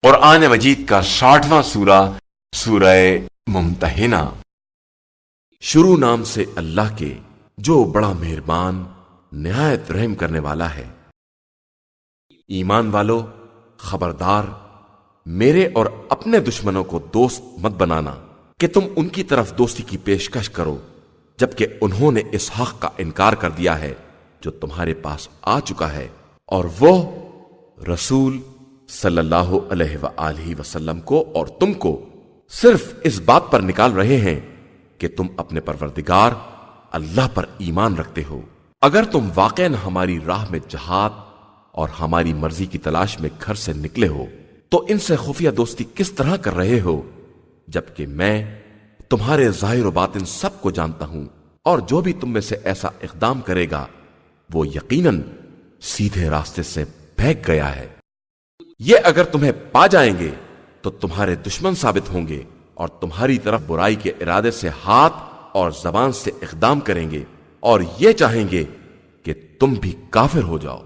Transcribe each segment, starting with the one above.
قرآن مجید کا 60واں سورہ سورہ ممتحنہ۔ شروع نام سے اللہ کے جو بڑا مہربان نہایت رحم کرنے والا ہے۔ ایمان والو، خبردار، میرے اور اپنے دشمنوں کو دوست مت بنانا کہ تم ان کی طرف دوستی کی پیشکش کرو جبکہ انہوں نے اس حق کا انکار کر دیا ہے جو تمہارے پاس آ چکا ہے، اور وہ رسول صلی اللہ علیہ وآلہ وسلم کو اور تم کو صرف اس بات پر نکال رہے ہیں کہ تم اپنے پروردگار اللہ پر ایمان رکھتے ہو۔ اگر تم واقعاً ہماری راہ میں جہاد اور ہماری مرضی کی تلاش میں گھر سے نکلے ہو تو ان سے خفیہ دوستی کس طرح کر رہے ہو جبکہ میں تمہارے ظاہر و باطن سب کو جانتا ہوں، اور جو بھی تم میں سے ایسا اقدام کرے گا وہ یقیناً سیدھے راستے سے بھاگ گیا ہے۔ یہ اگر تمہیں پا جائیں گے تو تمہارے دشمن ثابت ہوں گے اور تمہاری طرف برائی کے ارادے سے ہاتھ اور زبان سے اقدام کریں گے اور یہ چاہیں گے کہ تم بھی کافر ہو جاؤ۔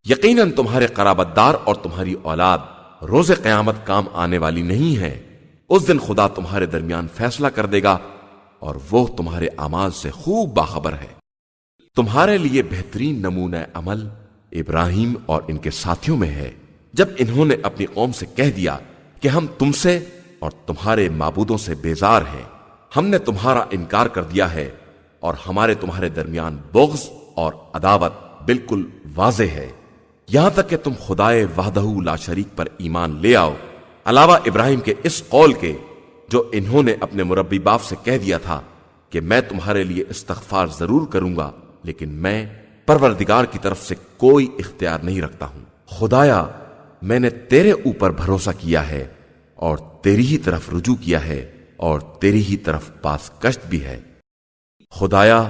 یقیناً تمہارے قرابت دار اور تمہاری اولاد روز قیامت کام آنے والی نہیں ہے۔ اس دن خدا تمہارے درمیان فیصلہ کر دے گا اور وہ تمہارے اعمال سے خوب باخبر ہے۔ تمہارے لیے بہترین نمونہ عمل ابراہیم اور ان کے ساتھیوں میں ہے، جب انہوں نے اپنی قوم سے کہہ دیا کہ ہم تم سے اور تمہارے معبودوں سے بیزار ہیں، ہم نے تمہارا انکار کر دیا ہے اور ہمارے تمہارے درمیان بغض اور عداوت بالکل واضح ہے، یہاں تک کہ تم خدائے وحدہ لا شریک پر ایمان لے آؤ، علاوہ ابراہیم کے اس قول کے جو انہوں نے اپنے مربی باپ سے کہہ دیا تھا کہ میں تمہارے لیے استغفار ضرور کروں گا لیکن میں پروردگار کی طرف سے کوئی اختیار نہیں رکھتا ہوں۔ خدایا، میں نے تیرے اوپر بھروسہ کیا ہے اور تیری ہی طرف رجوع کیا ہے اور تیری ہی طرف باز گشت بھی ہے۔ خدایا،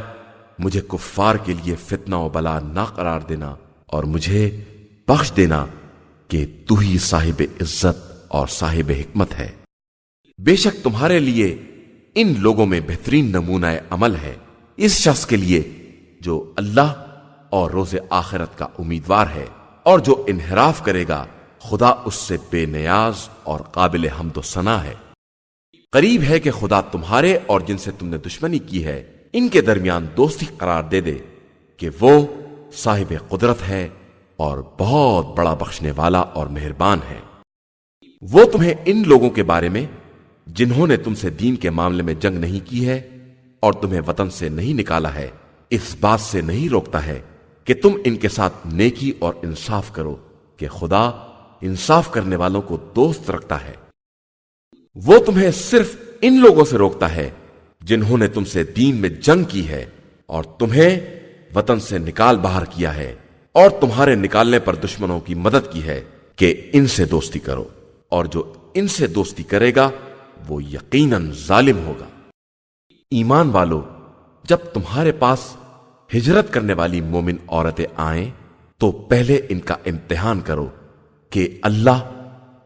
مجھے کفار کے لیے فتنہ و بلا نہ قرار دینا اور مجھے بخش دینا کہ تو ہی صاحب عزت اور صاحب حکمت ہے۔ بے شک تمہارے لیے ان لوگوں میں بہترین نمونہ عمل ہے اس شخص کے لیے جو اللہ اور روز آخرت کا امیدوار ہے، اور جو انحراف کرے گا خدا اس سے بے نیاز اور قابل حمد و ثنا ہے۔ قریب ہے کہ خدا تمہارے اور جن سے تم نے دشمنی کی ہے ان کے درمیان دوستی قرار دے دے کہ وہ صاحب قدرت ہے اور بہت بڑا بخشنے والا اور مہربان ہے۔ وہ تمہیں ان لوگوں کے بارے میں جنہوں نے تم سے دین کے معاملے میں جنگ نہیں کی ہے اور تمہیں وطن سے نہیں نکالا ہے اس بات سے نہیں روکتا ہے کہ تم ان کے ساتھ نیکی اور انصاف کرو کہ خدا انصاف کرنے والوں کو دوست رکھتا ہے۔ وہ تمہیں صرف ان لوگوں سے روکتا ہے جنہوں نے تم سے دین میں جنگ کی ہے اور تمہیں وطن سے نکال باہر کیا ہے اور تمہارے نکالنے پر دشمنوں کی مدد کی ہے کہ ان سے دوستی کرو، اور جو ان سے دوستی کرے گا وہ یقیناً ظالم ہوگا۔ ایمان والو، جب تمہارے پاس ہجرت کرنے والی مومن عورتیں آئیں تو پہلے ان کا امتحان کرو کہ اللہ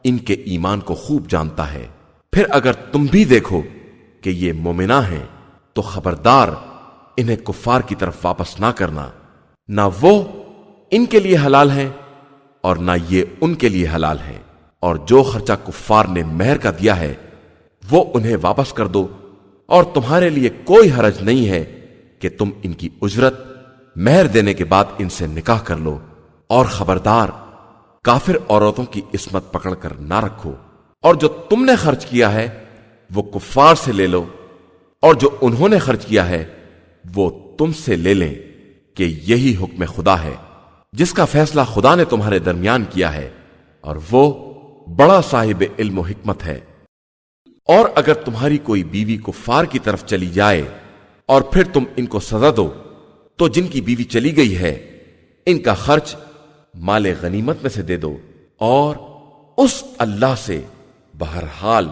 ان کے ایمان کو خوب جانتا ہے، پھر اگر تم بھی دیکھو کہ یہ مومنہ ہیں تو خبردار انہیں کفار کی طرف واپس نہ کرنا، نہ وہ ان کے لیے حلال ہیں اور نہ یہ ان کے لیے حلال ہیں، اور جو خرچہ کفار نے مہر کا دیا ہے وہ انہیں واپس کر دو، اور تمہارے لیے کوئی حرج نہیں ہے کہ تم ان کی اجرت مہر دینے کے بعد ان سے نکاح کر لو، اور خبردار کافر عورتوں کی عصمت پکڑ کر نہ رکھو، اور جو تم نے خرچ کیا ہے وہ کفار سے لے لو اور جو انہوں نے خرچ کیا ہے وہ تم سے لے لیں کہ یہی حکم خدا ہے جس کا فیصلہ خدا نے تمہارے درمیان کیا ہے، اور وہ بڑا صاحب علم و حکمت ہے۔ اور اگر تمہاری کوئی بیوی کفار کی طرف چلی جائے اور پھر تم ان کو سزا دو تو جن کی بیوی چلی گئی ہے ان کا خرچ مال غنیمت میں سے دے دو، اور اس اللہ سے بہرحال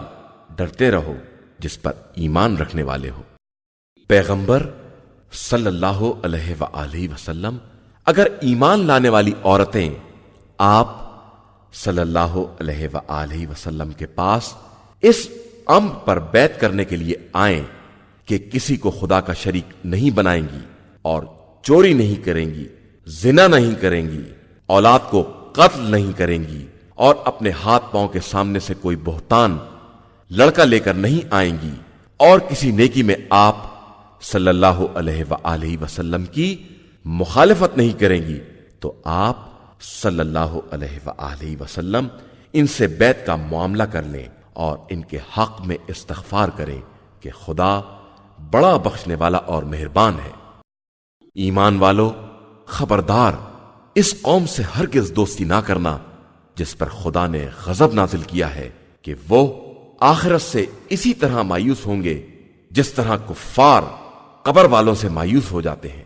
ڈرتے رہو جس پر ایمان رکھنے والے ہو۔ پیغمبر صلی اللہ علیہ وآلہ وسلم، اگر ایمان لانے والی عورتیں آپ صلی اللہ علیہ وآلہ وسلم کے پاس اس امر پر بیعت کرنے کے لیے آئیں کہ کسی کو خدا کا شریک نہیں بنائیں گی اور چوری نہیں کریں گی، زنا نہیں کریں گی، اولاد کو قتل نہیں کریں گی اور اپنے ہاتھ پاؤں کے سامنے سے کوئی بہتان لڑکا لے کر نہیں آئیں گی اور کسی نیکی میں آپ صلی اللہ علیہ وآلہ وسلم کی مخالفت نہیں کریں گی تو آپ صلی اللہ علیہ وآلہ وسلم ان سے بیعت کا معاملہ کر لیں اور ان کے حق میں استغفار کریں کہ خدا بڑا بخشنے والا اور مہربان ہے۔ ایمان والو، خبردار، اس قوم سے ہرگز دوستی نہ کرنا جس پر خدا نے غضب نازل کیا ہے کہ وہ آخرت سے اسی طرح مایوس ہوں گے جس طرح کفار قبر والوں سے مایوس ہو جاتے ہیں۔